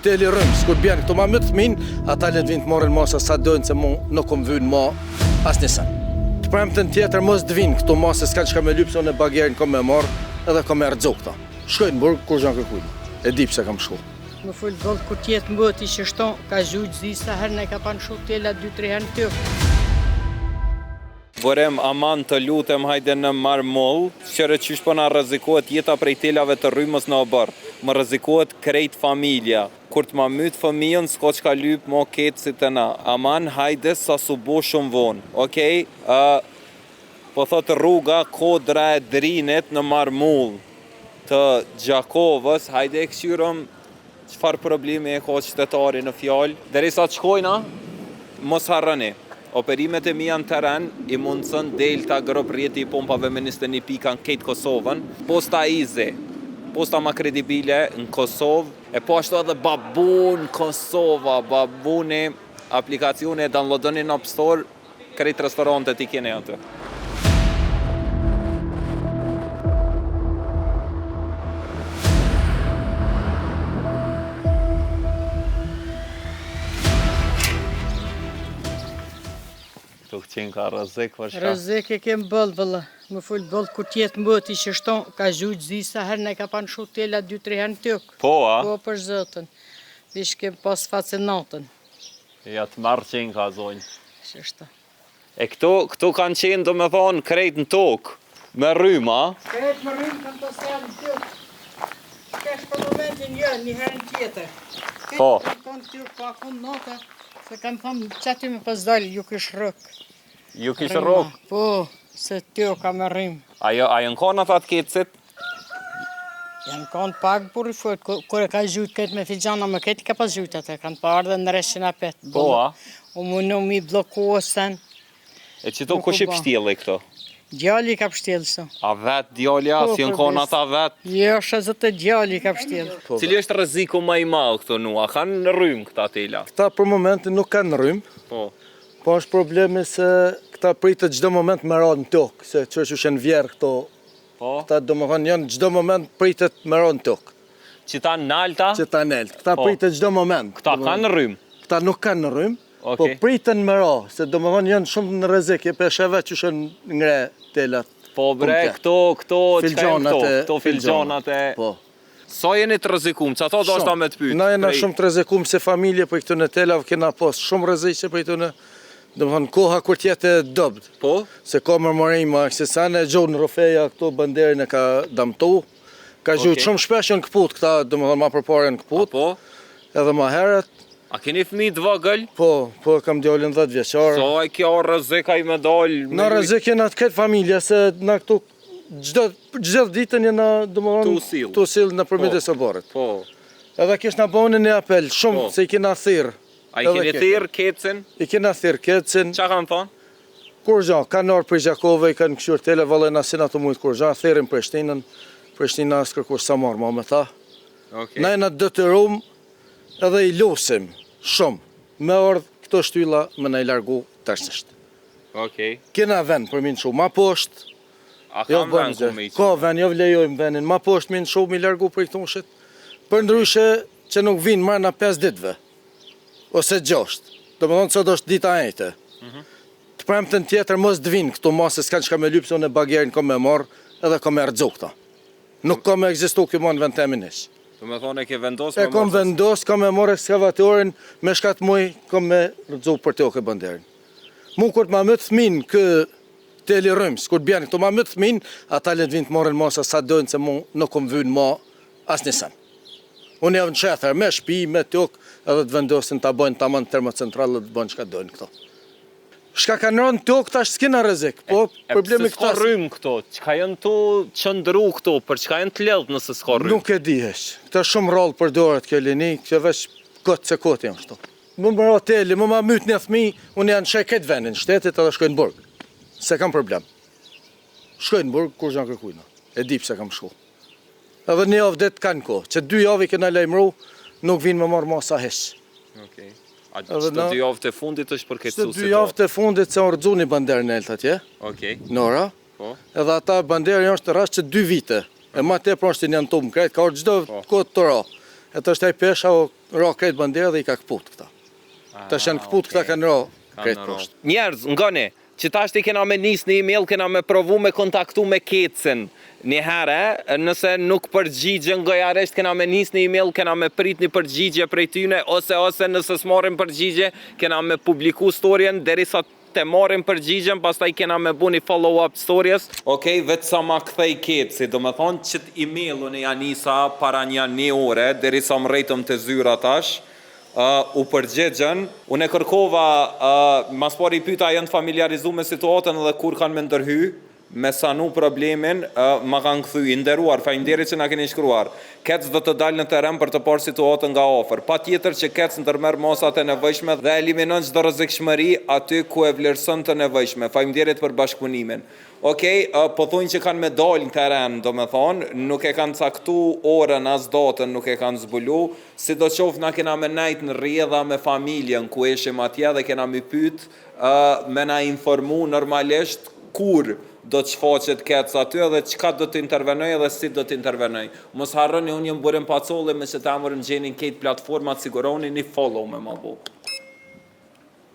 teli rëms, kur bjen këto ma më të fëmin, ata le të vinë të morën masa sa dojnë se mu nuk kom vynë ma as njësan. Të premten tjetër mos të vinë këto masa s'ka që ka me lypë, se unë e bagjerin kom me marë edhe kom me rëdzo këta. Shkojnë burg, kur zhanë kërkujnë, e di pse kam shku. Më full bëllë kur tjetë mbëti që shton, ka zhujtë zisa herë ne ka panë shu tela 2-3 herë në tjokë. Vorem aman të lutem hajde në marmoll, qëre qysh po na rrezikohet jeta prej telave të rrymës në obar. Më rrezikohet krejt familja. Kur të ma myt fëmijën, s'ka që ka lyp mo ketë si të na. Aman hajde sa su bo shumë vonë. Okej? Po thot rruga Kodra e Drinit në marmoll të Gjakovës, hajde e këshyrëm çfarë problemi e ka qytetari në fjalë. Derisa të shkojna, mos harroni. Operimet e mija në teren i mundësën delta grop rjeti i pompave me 21 pika në ketë Kosovën. Posta Ize, posta ma kredibile në Kosovë, e po ashtu edhe Babun Kosova, Babuni aplikacione e downloadoni në App Store, krejt restorantet i kene atë. Qenë ka rëzik për shka? Rëzik e kem bëllë, vëllë. Më full bëllë kur tjetë mbëti që shton, ka zhujtë zisa herë ne ka panë shu tela 2-3 herë në tjokë. Po, a? Po, për zëtën. Vish kem pas facenatën. Ja të marrë qenë ka zonjë. Shështë. E këtu kanë qenë do me thonë krejt në tokë, me rryma. Krejt më rrymë kanë pas janë në tjokë. Kesh për momentin jënë, një herën tjetër. Po. Kanë tjokë pa akun nota, se kanë thamë që aty me pas dalë, ju kësh rëkë. Ju kishë rokë? Po, se tjo ka me rrimë. Ajo në kona të atë ketësit? Janë kanë pak për i fërët, kër e ka zhujtë këtë me filgjana më këtë, ka pas zhujtë atë, kanë pa ardhe në reshën a petë. Po, a? U mundu mi blokosen. E qëto kush i pështjeli këto? Djali ka pështjeli së. A vetë djali a, si në kona ta vetë? Jo, shëzët e djali ka pështjeli. Cili është rreziku më i madh këto nu? A kanë në rrymë këta tela? Këta për momentin nuk kanë në rrymë, Po. po është problemi se këta pritet çdo moment me ra në tokë, se që shenë vjerë këto. Po. Këta do më thonë janë çdo moment pritet me ra në tokë. Qita nalta? Që ta nelt. Këta pritet çdo moment. Këta kanë në rrymë? Këta nuk kanë në rrymë, po Okej. priten me ra, se do më thonë janë shumë në rrezik, e pesheve që shenë ngre telat. Po bre, këto, çka janë këto? Këto filgjanat e... Po. Sa jeni të rrezikum? Qa ta do është ta me të pytë? Na jena shumë të rrezikum se familje për këtu në telave kena pas shumë rreziqe për këtu në, do më thonë koha kur tjetë e dobët. Po? Se ka mërmërima, se sa në gjohë në Rofeja, këto banderin e ka damtu. Ka gjujtë shumë shpesh në këput, këta do më thonë ma përpare në këput. Po? Edhe ma herët. A keni fëmijë të vogël? Po kam djallin 10 vjeqarë. Sa e kjo rrezik ai me dalë? Na rrezik jena të këtë familje, se na këtu gjdo ditën jena, do më thonë, tu sill në përmjet e sobarit. Po. Edhe kish na bënë një apel, shumë, Po. se i kena thirë. A i keni thirë kecin? I kena thirë kecin. Qa kanë thonë? Kur gja, kanë orë për Gjakove, i kanë këshur tele, vallë na sina të mujtë kur gja, thirin Prishtinën, Prishtina s'kër kur sa marë ma me tha. Na e na dëtërum edhe i lusim, shumë, me ardhë këto shtylla me na i largu tashtisht. Okej. Kena ven për minë shumë, ma poshtë, A kam ven ku me i ka ven, jo vlejojmë venin, ma poshtë minë shumë i largu për i këtu mëshit, për ndryshe që nuk vinë marë na 5 ditve, ose 6, do më thonë sot është dita ejte. Të premten tjetër mos të vinë këtu ma se s'kanë që ka me lypë, se unë e bagjerin ka me marë edhe ka me rëdzu këta. Nuk ka me egzistu kjo ma në vend temin ish. Do me thonë e ke vendos E kom vendos, ka me marë ekskavatorin, me shkat muj, ka me rëdzu për të oke banderin. Mu kur të ma mëtë thmin kë teli rëms, kur të bjanë këtu ma mëtë thmin, ata le të vinë të marën masa sa dojnë, se mu nuk kom vynë ma as njësan. Unë javë në qether, me shpi, me tokë, edhe të vendosin të bojnë të amanë termocentralë dhe të bojnë që ka dojnë këto. Shka kanë rënë tokë, tash s'kina rrezik, po problemi këta... S'ka rrymë këto, qka janë të qëndru këto, për qka janë të ledhë nëse s'ka rrymë? Nuk e dihesh, këta shumë rallë për dorët kjo lini, kjo veç kotë se kotë jam shto. Më më ra teli, më ma mytë një thmi, unë janë shaj këtë venin, shtetit edhe shkojnë burg, se kam problem. Shkojnë burg, kur zhanë kërkujna, e di pse kam shku. Edhe një javë det kanë ko, që 2 javë i kena lejmru, nuk vinë më marë masa hesh. Okej. A qëto 2 javë të fundit është për këtë susit? 2 javë të fundit se orëdzu një banderë në eltë atje, Nora, edhe ata banderë janë është të rrasë që 2 vite, e ma te pra është të një në tumë krejt, ka orë gjdo kodë të ra. E të është e pesha o ra krejt banderë dhe i ka këput këta. Të shenë këput këta kanë ra krejt poshtë. Njerëz, ngone, që tashti kena me nis një email, kena me provu me kontaktu me Kecën. Një herë, nëse nuk përgjigjen gojaresht, kena me nis një email, kena me prit një përgjigje prej tyne, ose nëse s'marrim përgjigje, kena me publiku storjen, derisa të marrim përgjigjen, pastaj kena me bu një follow-up stories. Okej, vetë sa ma kthej Keci, do me thonë që emailun e janisa para një ore, derisa më rejtëm të zyra tash, u përgjigjen. Unë e kërkova, mas pari pyta janë familiarizu me situatën dhe kur kanë me ndërhy, me sanu problemin, ma kanë këthy, i nderuar, faleminderit që na keni shkruar. Kec do të dalë në teren për të parë situatën nga ofër. Pa tjetër që Kec ndërmerr masat e nevojshme dhe eliminon çdo rrezikshmëri aty ku e vlerëson të nevojshme. Faleminderit për bashkëpunimin. Okej, po thonë që kanë me dalë në teren, do me thonë, nuk e kanë caktu orën as datën, nuk e kanë zbulu, si do qoftë na kena me nejt në rrjedha me familjen ku ishim atje dhe kena me pyet, me na informu normalisht kur do të shfaqet Kec aty dhe çka do të intervenoj dhe si do të intervenoj. Mos harroni, unë jam Burim Pacolli, me që të amërën gjenin këtë platformat, siguroni një follow me ma bu.